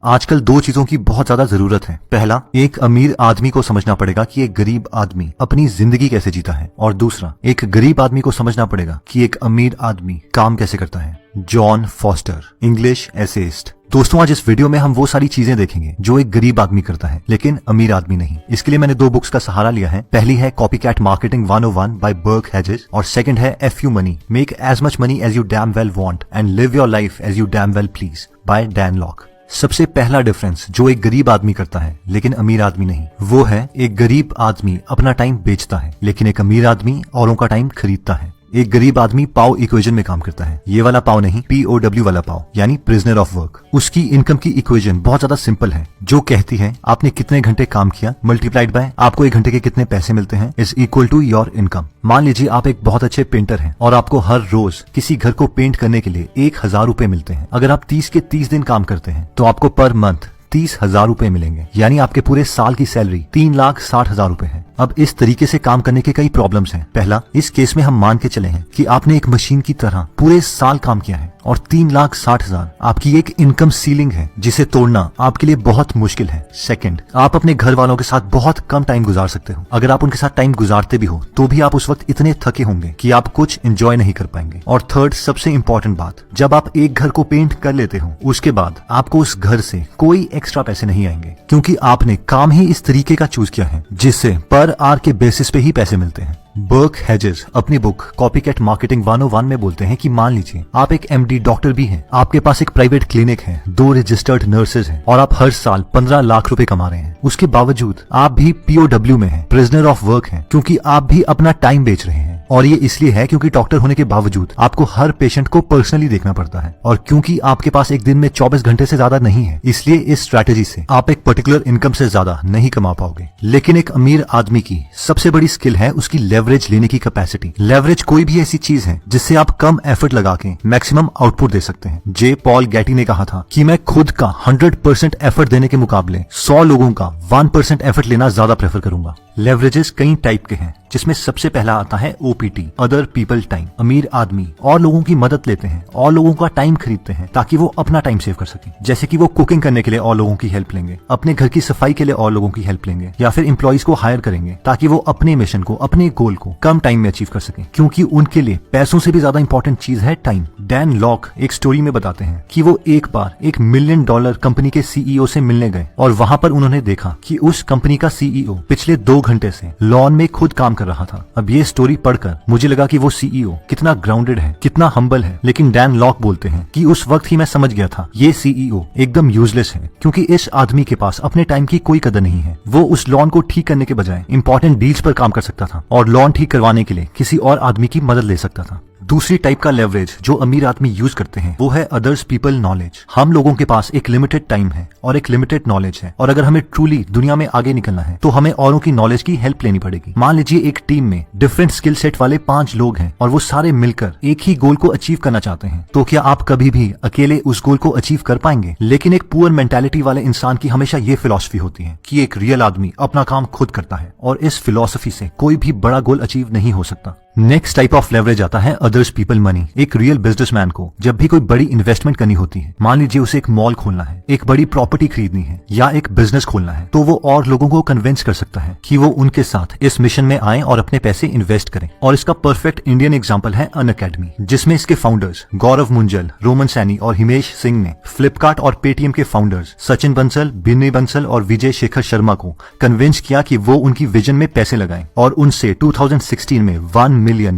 आजकल दो चीजों की बहुत ज्यादा जरूरत है। पहला, एक अमीर आदमी को समझना पड़ेगा कि एक गरीब आदमी अपनी जिंदगी कैसे जीता है, और दूसरा, एक गरीब आदमी को समझना पड़ेगा कि एक अमीर आदमी काम कैसे करता है। John foster, English essayist. दोस्तों, आज इस वीडियो में हम वो सारी चीजें देखेंगे जो एक गरीब आदमी करता है लेकिन अमीर आदमी नहीं। इसके लिए मैंने दो बुक्स का सहारा लिया है। पहली है copycat marketing 101 by Burke Hedges और सेकंड है F you money, make as much money as you damn well want and live your life as you damn well please by Dan Lok. सबसे पहला difference जो एक गरीब आदमी करता है लेकिन अमीर आदमी नहीं, वो है एक गरीब आदमी अपना टाइम बेचता है लेकिन एक अमीर आदमी औरों का टाइम खरीदता है। एक गरीब आदमी पाव इक्वेशन में काम करता है, ये वाला पाव नहीं, POW वाला पाव, यानी प्रिजनर ऑफ वर्क। उसकी इनकम की इक्वेशन बहुत ज्यादा सिंपल है, जो कहती है आपने कितने घंटे काम किया मल्टीप्लाइड बाय आपको एक घंटे के कितने पैसे मिलते हैं is equal to your income. मान लीजिए आप एक बहुत अच्छे पेंटर हैं और आपको हर रोज किसी घर को पेंट करने के लिए 1000 रुपए मिलते हैं। अगर आप 30 के 30 दिन काम करते हैं तो आपको पर मंथ 30,000 रुपए मिलेंगे, यानी आपके पूरे साल की सैलरी 3,60,000 रुपए है। अब इस तरीके से काम करने के कई प्रॉब्लम्स हैं। पहला, इस केस में हम मान के चले हैं कि आपने एक मशीन की तरह पूरे साल काम किया है और 3,60,000 आपकी एक इनकम सीलिंग है जिसे तोड़ना आपके लिए बहुत मुश्किल है। सेकंड, आप अपने घर वालों के साथ बहुत कम टाइम गुजार सकते हो। अगर आप उनके साथ टाइम गुजारते भी हो तो भी आप उस वक्त इतने थके होंगे कि आप कुछ एंजॉय नहीं कर पाएंगे। और थर्ड, सबसे इंपॉर्टेंट बात, जब आप एक घर को पेंट कर लेते हो उसके बाद आपको उस घर से कोई एक्स्ट्रा पैसे नहीं आएंगे, क्योंकि आपने काम ही इस तरीके का चूज किया है जिससे पर आर के बेसिस पे ही पैसे मिलते हैं। बर्क हेजेस अपनी बुक कॉपीकैट मार्केटिंग 101 में बोलते हैं कि मान लीजिए आप एक MD डॉक्टर भी हैं, आपके पास एक प्राइवेट क्लिनिक है, 2 रजिस्टर्ड नर्सेज हैं और आप हर साल 15 लाख रुपए कमा रहे हैं। उसके बावजूद आप भी POW में हैं, प्रिजनर ऑफ वर्क हैं, क्योंकि आप भी अपना टाइम बेच रहे हैं। और ये इसलिए है क्योंकि डॉक्टर होने के बावजूद आपको हर पेशेंट को पर्सनली देखना पड़ता है, और क्योंकि आपके पास एक दिन में 24 घंटे से ज्यादा नहीं है, इसलिए इस स्ट्रैटेजी से आप एक पर्टिकुलर इनकम से ज्यादा नहीं कमा पाओगे। लेकिन एक अमीर आदमी की सबसे बड़ी स्किल है उसकी लेवरेज लेने की कैपेसिटी। लेवरेज कोई भी ऐसी चीज है जिससे आप कम एफर्ट लगा के मैक्सिमम आउटपुट दे सकते हैं। जे पॉल गैटी ने कहा था कि मैं खुद का 100% एफर्ट देने के मुकाबले 100 लोगों का 1% एफर्ट लेना ज्यादा प्रेफर करूंगा। लेवरेजेस कई टाइप के हैं, जिसमें सबसे पहला आता है OPT, अदर पीपल टाइम। अमीर आदमी और लोगों की मदद लेते हैं और लोगों का टाइम खरीदते हैं ताकि वो अपना टाइम सेव कर सकें। जैसे कि वो कुकिंग करने के लिए और लोगों की हेल्प लेंगे, अपने घर की सफाई के लिए और लोगों की हेल्प लेंगे, या फिर एम्प्लॉइज को हायर करेंगे ताकि वो अपने मिशन को, अपने गोल को कम टाइम में अचीव कर सकें, क्योंकि उनके लिए पैसों से भी ज्यादा इंपॉर्टेंट चीज है टाइम। डैन लॉक एक स्टोरी में बताते हैं कि वो एक बार एक $1 मिलियन कंपनी के CEO से मिलने गए और वहां पर उन्होंने देखा कि उस कंपनी का CEO पिछले 2 घंटे से लॉन में खुद काम कर रहा था। अब ये स्टोरी पढ़कर मुझे लगा कि वो CEO कितना ग्राउंडेड है, कितना हम्बल है, लेकिन डैन लॉक बोलते हैं कि उस वक्त ही मैं समझ गया था ये CEO एकदम यूजलेस है, क्योंकि इस आदमी के पास अपने टाइम की कोई कदर नहीं है। वो उस लॉन को ठीक करने के बजाय इंपॉर्टेंट डील्स पर काम कर सकता था और लॉन ठीक करवाने के लिए किसी और आदमी की मदद ले सकता था। दूसरी टाइप का लेवरेज जो अमीर आदमी यूज करते हैं वो है अदर्स पीपल नॉलेज। हम लोगों के पास एक लिमिटेड टाइम है और एक लिमिटेड नॉलेज है, और अगर हमें ट्रूली दुनिया में आगे निकलना है तो हमें औरों की नॉलेज की हेल्प लेनी पड़ेगी। मान लीजिए एक टीम में डिफरेंट स्किल सेट वाले 5 लोग हैं और वो सारे मिलकर एक ही गोल को अचीव करना चाहते हैं, तो क्या आप कभी भी अकेले उस गोल को अचीव कर पाएंगे? लेकिन एक पुअर मेंटालिटी वाले इंसान की हमेशा ये फिलॉसफी होती है कि एक रियल आदमी अपना काम खुद करता है, और इस फिलॉसफी से कोई भी बड़ा गोल अचीव नहीं हो सकता। नेक्स्ट टाइप ऑफ लेवरेज आता है अदर्स पीपल मनी। एक रियल बिजनेसमैन को जब भी कोई बड़ी इन्वेस्टमेंट करनी होती है, मान लीजिए उसे एक मॉल खोलना है, एक बड़ी प्रॉपर्टी खरीदनी है या एक बिजनेस खोलना है, तो वो और लोगों को कन्विंस कर सकता है कि वो उनके साथ इस मिशन में आए और अपने पैसे इन्वेस्ट करें। और इसका परफेक्ट इंडियन एग्जांपल है अनअकैडमी, जिसमें इसके फाउंडर्स गौरव मुंजल, रोमन सैनी और हिमेश सिंह ने फ्लिपकार्ट और पेटीएम के फाउंडर्स सचिन बंसल, बिन्नी बंसल और विजय शेखर शर्मा को कन्विंस किया कि वो उनकी विजन में पैसे लगाएं और उनसे 2016 में $1 मिलियन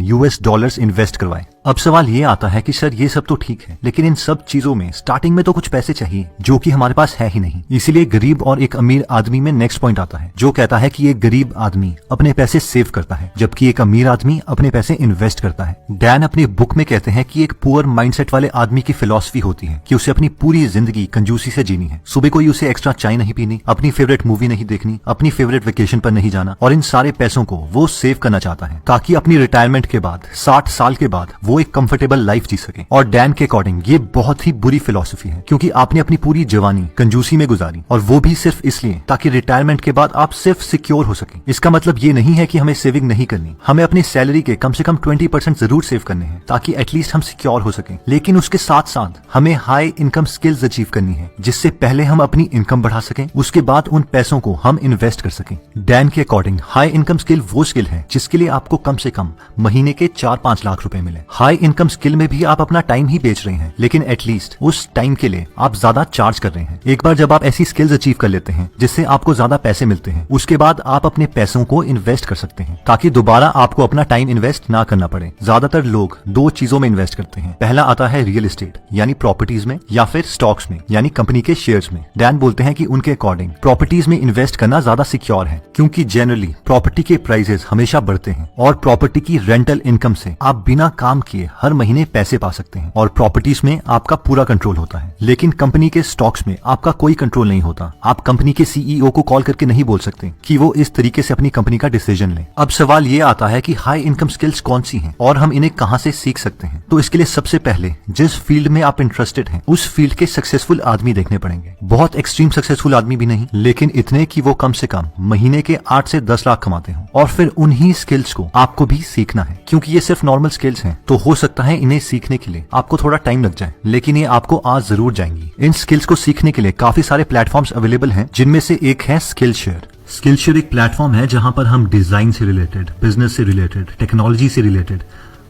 इन्वेस्ट करवाए। अब सवाल ये आता है कि सर ये सब तो ठीक है, लेकिन इन सब चीजों में स्टार्टिंग में तो कुछ पैसे चाहिए जो कि हमारे पास है ही नहीं। इसीलिए गरीब और एक अमीर आदमी में नेक्स्ट पॉइंट आता है जो कहता है कि एक गरीब आदमी अपने पैसे सेव करता है जबकि एक अमीर आदमी अपने पैसे इन्वेस्ट करता है। डैन अपनी बुक में कहते हैं कि एक पुअर माइंडसेट वाले आदमी की फिलॉसफी होती है कि उसे अपनी पूरी जिंदगी कंजूसी से जीनी है। सुबह कोई उसे एक्स्ट्रा चाय नहीं पीनी, अपनी फेवरेट मूवी नहीं देखनी, अपनी फेवरेट वेकेशन पर नहीं जाना, और इन सारे पैसों को वो सेव करना चाहता है ताकि अपनी रिटायरमेंट के बाद 60 साल के बाद वो वो एक कंफर्टेबल लाइफ जी सके। और डैन के अकॉर्डिंग ये बहुत ही बुरी फिलॉसफी है, क्योंकि आपने अपनी पूरी जवानी कंजूसी में गुजारी, और वो भी सिर्फ इसलिए ताकि रिटायरमेंट के बाद आप सिर्फ सिक्योर हो सके। इसका मतलब ये नहीं है कि हमें सेविंग नहीं करनी, हमें अपनी सैलरी के कम से कम 20% जरूर सेव करने हैं ताकि एटलीस्ट हम सिक्योर हो सके। लेकिन उसके साथ साथ हमें हाई इनकम स्किल्स अचीव करनी है, जिससे पहले हम अपनी इनकम बढ़ा सकें, उसके बाद उन पैसों को हम इन्वेस्ट कर सकें। डैन के अकॉर्डिंग हाई इनकम स्किल वो स्किल है जिसके लिए आपको कम से कम महीने के 4-5 लाख रुपए मिले। हाई इनकम स्किल में भी आप अपना टाइम ही बेच रहे हैं, लेकिन एटलीस्ट उस टाइम के लिए आप ज्यादा चार्ज कर रहे हैं। एक बार जब आप ऐसी स्किल्स अचीव कर लेते हैं जिससे आपको ज्यादा पैसे मिलते हैं, उसके बाद आप अपने पैसों को इन्वेस्ट कर सकते हैं ताकि दोबारा आपको अपना टाइम इन्वेस्ट ना करना पड़े। ज्यादातर लोग 2 चीजों में इन्वेस्ट करते हैं। पहला आता है रियल एस्टेट यानी प्रॉपर्टीज में, या फिर स्टॉक्स में यानी कंपनी के शेयर्स में। डैन बोलते हैं कि उनके अकॉर्डिंग प्रॉपर्टीज में इन्वेस्ट करना ज्यादा सिक्योर है, क्योंकि जनरली प्रॉपर्टी के प्राइसेस हमेशा बढ़ते हैं और प्रॉपर्टी की रेंटल इनकम से आप बिना काम किए हर महीने पैसे पा सकते हैं और प्रॉपर्टीज में आपका पूरा कंट्रोल होता है। लेकिन कंपनी के स्टॉक्स में आपका कोई कंट्रोल नहीं होता। आप कंपनी के सीईओ को कॉल करके नहीं बोल सकते कि वो इस तरीके से अपनी कंपनी का डिसीजन ले। अब सवाल ये आता है कि हाई इनकम स्किल्स कौन सी हैं और हम इन्हें कहां से सीख सकते हैं। तो इसके लिए सबसे पहले जिस फील्ड में आप इंटरेस्टेड हैं उस फील्ड के सक्सेसफुल आदमी देखने पड़ेंगे। बहुत एक्सट्रीम सक्सेसफुल आदमी भी नहीं, लेकिन इतने कि वो कम से कम महीने के 8 से 10 लाख कमाते हो। और फिर उन्हीं स्किल्स को आपको भी सीखना है, क्योंकि ये सिर्फ नॉर्मल स्किल्स हैं। तो हो सकता है इन्हें सीखने के लिए आपको थोड़ा टाइम लग जाए, लेकिन ये आपको आज जरूर जाएंगी। इन स्किल्स को सीखने के लिए काफी सारे प्लेटफॉर्म्स अवेलेबल हैं, जिनमें से एक है स्किलशेयर। स्किलशेयर एक प्लेटफॉर्म है जहां पर हम डिजाइन से रिलेटेड, बिजनेस से रिलेटेड, टेक्नोलॉजी से रिलेटेड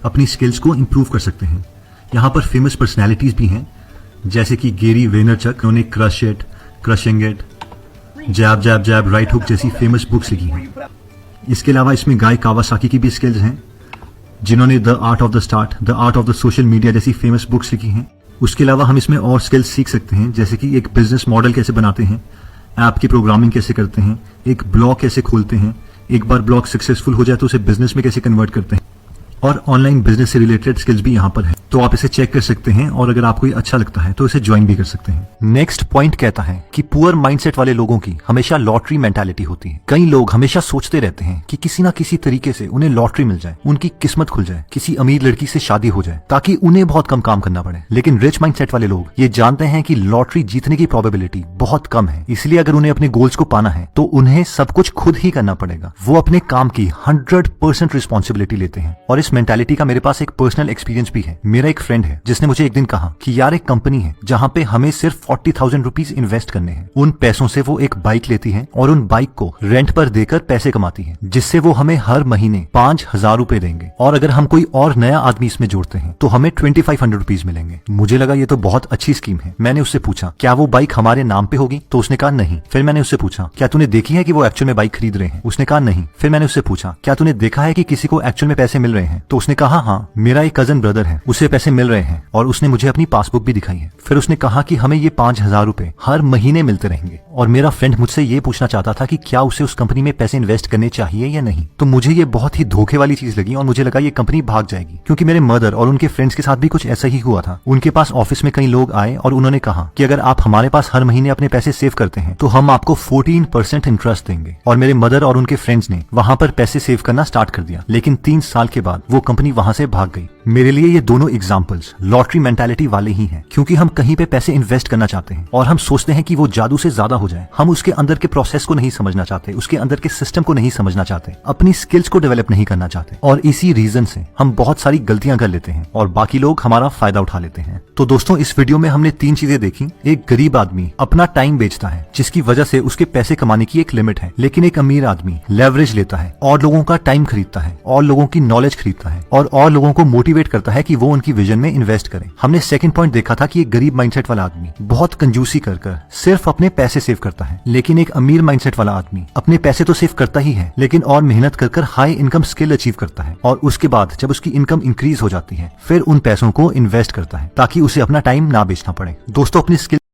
अपनी स्किल्स को इंप्रूव कर सकते हैं। यहाँ पर फेमस पर्सनैलिटीज भी हैं, जैसे कि गेरी वेनरचक, उन्होंने crush it, crushing it, jab jab jab, right hook जैसी फेमस बुक्स लिखी हैं। इसके अलावा इसमें गाय कावासाकी की भी स्किल्स हैं, जिन्होंने the art of the start, the art of the social media जैसी फेमस बुक्स लिखी हैं। उसके अलावा हम इसमें और स्किल्स सीख सकते हैं, जैसे कि एक बिजनेस मॉडल कैसे बनाते हैं, ऐप की प्रोग्रामिंग कैसे करते हैं, एक ब्लॉग कैसे खोलते हैं, एक बार ब्लॉग सक्सेसफुल हो जाए तो उसे बिजनेस में कैसे कन्वर्ट करते हैं, और ऑनलाइन बिजनेस से रिलेटेड स्किल्स भी यहाँ पर है। तो आप इसे चेक कर सकते हैं और अगर आपको ये अच्छा लगता है तो इसे ज्वाइन भी कर सकते हैं। नेक्स्ट पॉइंट कहता है कि पुअर माइंडसेट वाले लोगों की हमेशा लॉटरी मेंटालिटी होती है। कई लोग हमेशा सोचते रहते हैं कि किसी ना किसी तरीके से उन्हें लॉटरी मिल जाए, उनकी किस्मत खुल जाए, किसी अमीर लड़की से शादी हो जाए ताकि उन्हें बहुत कम काम करना पड़े। लेकिन रिच माइंडसेट वाले लोग ये जानते हैं कि लॉटरी जीतने की प्रोबेबिलिटी बहुत कम है, इसलिए अगर उन्हें अपने गोल्स को पाना है तो उन्हें सब कुछ खुद ही करना पड़ेगा। वो अपने काम की 100% रिस्पॉन्सिबिलिटी लेते हैं। और इस मेंटालिटी का मेरे पास एक पर्सनल एक्सपीरियंस भी है। मेरा एक फ्रेंड है जिसने मुझे एक दिन कहा कि यार एक कंपनी है जहाँ पे हमें सिर्फ 40,000 रुपीज इन्वेस्ट करने हैं। उन पैसों से वो एक बाइक लेती है और उन बाइक को रेंट पर देकर पैसे कमाती है, जिससे वो हमें हर महीने 5,000 रुपए देंगे। और अगर हम कोई और नया आदमी इसमें जोड़ते हैं तो हमें 2,500 रुपीज मिलेंगे। मुझे लगा ये तो बहुत अच्छी स्कीम है। मैंने उससे पूछा क्या वो बाइक हमारे नाम पे होगी, तो उसने कहा नहीं। फिर मैंने उससे पूछा क्या तूने देखी है कि वो एक्चुअल में बाइक खरीद रहे हैं, उसने कहा नहीं। फिर मैंने उससे पूछा क्या तूने देखा है कि किसी को एक्चुअल में पैसे मिल रहे हैं, तो उसने कहा हाँ, मेरा एक कजन ब्रदर है, उसे पैसे मिल रहे हैं और उसने मुझे अपनी पासबुक भी दिखाई है। फिर उसने कहा कि हमें ये 5,000 रुपए हर महीने मिलते रहेंगे। और मेरा फ्रेंड मुझसे ये पूछना चाहता था कि क्या उसे उस कंपनी में पैसे इन्वेस्ट करने चाहिए या नहीं। तो मुझे ये बहुत ही धोखे वाली चीज लगी और मुझे लगा ये कंपनी भाग जाएगी, क्योंकि मेरे मदर और उनके फ्रेंड्स के साथ भी कुछ ऐसा ही हुआ था। उनके पास ऑफिस में कई लोग आए और उन्होंने कहा कि अगर आप हमारे पास हर महीने अपने पैसे सेव करते हैं तो हम आपको 14% इंटरेस्ट देंगे। और मेरे मदर और उनके फ्रेंड्स ने वहां पर पैसे सेव करना स्टार्ट कर दिया, लेकिन 3 साल के बाद वो कंपनी वहां से भाग गई। मेरे लिए ये दोनों एग्जाम्पल्स लॉटरी मेंटालिटी वाले ही हैं, क्योंकि हम कहीं पे पैसे इन्वेस्ट करना चाहते हैं और हम सोचते हैं कि वो जादू से ज्यादा हो जाए। हम उसके अंदर के प्रोसेस को नहीं समझना चाहते, उसके अंदर के सिस्टम को नहीं समझना चाहते, अपनी स्किल्स को डेवलप नहीं करना चाहते, और इसी रीजन से हम बहुत सारी गलतियां कर लेते हैं और बाकी लोग हमारा फायदा उठा लेते हैं। तो दोस्तों, इस वीडियो में हमने 3 चीजें देखी। एक गरीब आदमी अपना टाइम बेचता है, जिसकी वजह से उसके पैसे कमाने की एक लिमिट है। लेकिन एक अमीर आदमी लेवरेज लेता है और लोगों का टाइम खरीदता है और लोगों की नॉलेज खरीदता है और लोगों को मोटिवेट करता है कि वो उनकी विजन में इन्वेस्ट करें। हमने सेकंड पॉइंट देखा था कि एक गरीब माइंडसेट वाला आदमी बहुत कंजूसी कर सिर्फ अपने पैसे सेव करता है, लेकिन एक अमीर माइंडसेट वाला आदमी अपने पैसे तो सेव करता ही है, लेकिन और मेहनत कर हाई इनकम स्किल अचीव करता है और उसके बाद जब उसकी इनकम इंक्रीज हो जाती है फिर उन पैसों को इन्वेस्ट करता है ताकि उसे अपना टाइम ना बेचना पड़े। दोस्तों, अपनी स्किल